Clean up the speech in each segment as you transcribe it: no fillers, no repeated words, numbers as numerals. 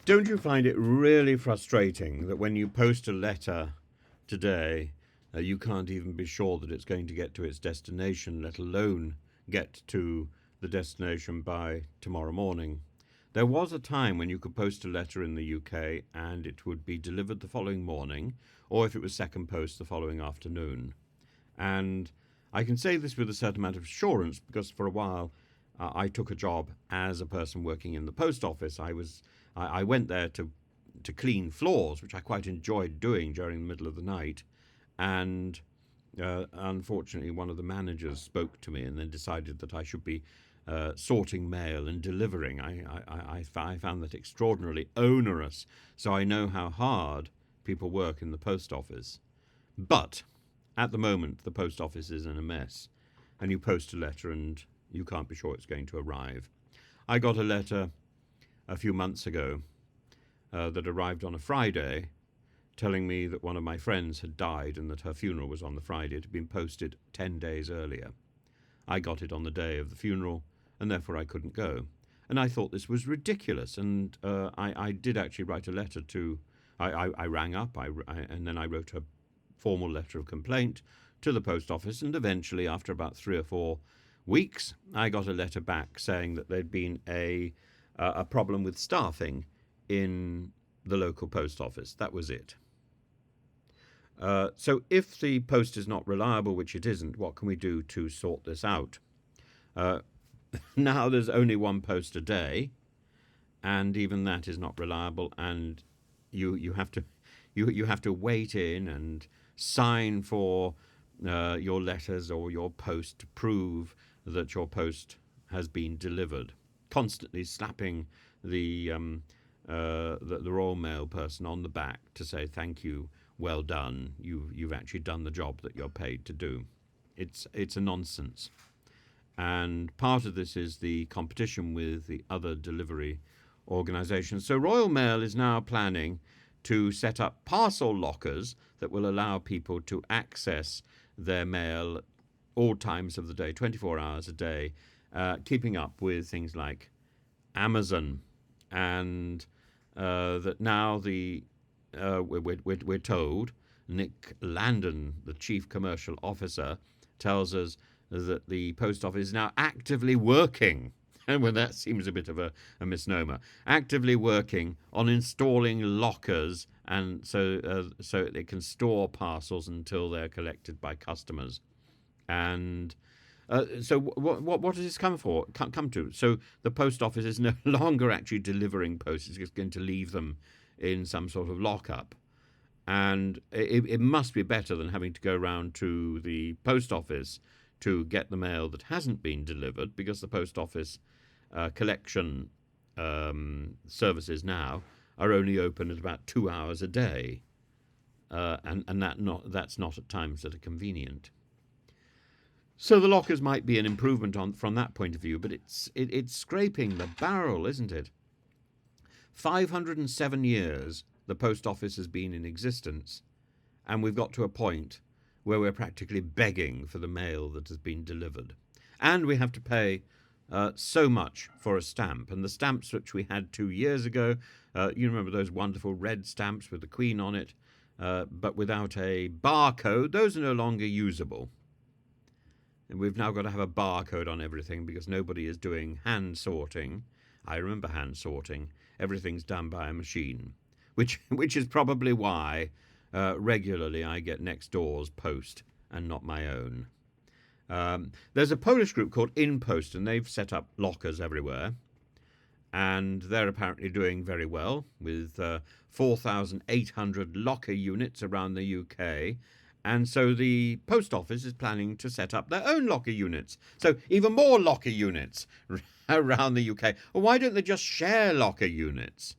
Don't you find it really frustrating that when you post a letter today, you can't even be sure that it's going to get to its destination, let alone get to the destination by tomorrow morning? There was a time when you could post a letter in the UK and it would be delivered the following morning, or if it was second post, the following afternoon. And I can say this with a certain amount of assurance because for a while I took a job as a person working in the post office. I went there to clean floors, which I quite enjoyed doing during the middle of the night. And unfortunately, one of the managers spoke to me and then decided that I should be sorting mail and delivering. I found that extraordinarily onerous, so I know how hard people work in the post office. But at the moment, the post office is in a mess, and you post a letter and you can't be sure it's going to arrive. I got a letter a few months ago that arrived on a Friday telling me that one of my friends had died and that her funeral was on the Friday. It had been posted 10 days earlier. I got it on the day of the funeral, and therefore I couldn't go. And I thought this was ridiculous, and I did actually write a letter to. I rang up, and then I wrote a formal letter of complaint to the post office, and eventually, after about 3 or 4 weeks, I got a letter back saying that there'd been a problem with staffing in the local post office. That was it. So if the post is not reliable, which it isn't, what can we do to sort this out? Now there's only one post a day, and even that is not reliable, and you have to wait in and sign for your letters or your post to prove that your post has been delivered. Constantly slapping the Royal Mail person on the back to say thank you, well done. You've actually done the job that you're paid to do. It's a nonsense, and part of this is the competition with the other delivery organisations. So Royal Mail is now planning to set up parcel lockers that will allow people to access their mail all times of the day, 24 hours a day, keeping up with things like Amazon, and that now we're told Nick Landon, the chief commercial officer, tells us that the post office is now actively working. And well, that seems a bit of a misnomer. Actively working on installing lockers, and so they can store parcels until they're collected by customers. And so what does this come to? So the post office is no longer actually delivering posts; it's just going to leave them in some sort of lockup. And it must be better than having to go round to the post office to get the mail that hasn't been delivered, because the post office collection services now are only open at about 2 hours a day, and that's not at times that are convenient. So the lockers might be an improvement from that point of view, but it's scraping the barrel, isn't it? 507 years the post office has been in existence, and we've got to a point where we're practically begging for the mail that has been delivered. And we have to pay so much for a stamp. And the stamps which we had 2 years ago, you remember those wonderful red stamps with the Queen on it, but without a barcode, those are no longer usable. And we've now got to have a barcode on everything because nobody is doing hand sorting. I remember hand sorting. Everything's done by a machine, which is probably why regularly I get next door's post and not my own. There's a Polish group called InPost, and they've set up lockers everywhere, and they're apparently doing very well with 4,800 locker units around the UK. And so the post office is planning to set up their own locker units. So even more locker units around the UK. Well, why don't they just share locker units?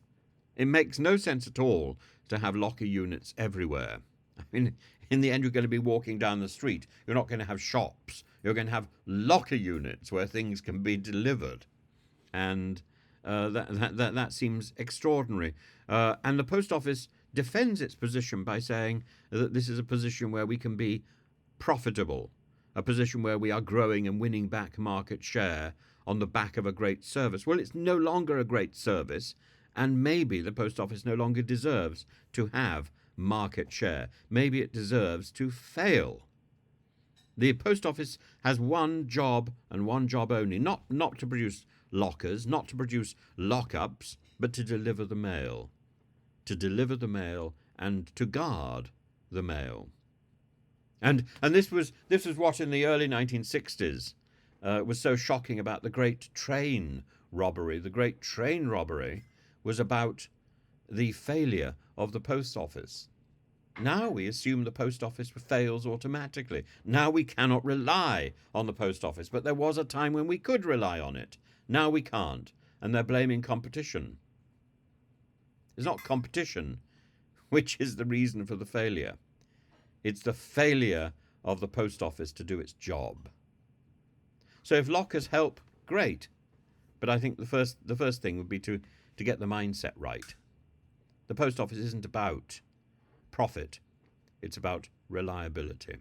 It makes no sense at all to have locker units everywhere. I mean, in the end, you're going to be walking down the street. You're not going to have shops. You're going to have locker units where things can be delivered. And that seems extraordinary. And the post office defends its position by saying that this is a position where we can be profitable, a position where we are growing and winning back market share on the back of a great service. Well, it's no longer a great service, And maybe the post office no longer deserves to have market share. Maybe it deserves to fail. The post office has one job and one job only, not to produce lockers, not to produce lockups, but to deliver the mail. To deliver the mail and to guard the mail. And this was what in the early 1960s was so shocking about the Great Train Robbery. The Great Train Robbery was about the failure of the post office. Now we assume the post office fails automatically. Now we cannot rely on the post office, but there was a time when we could rely on it. Now we can't, and they're blaming competition. It's not competition which is the reason for the failure. It's the failure of the post office to do its job. So if lockers help, great. But I think the first thing would be to get the mindset right. The post office isn't about profit. It's about reliability.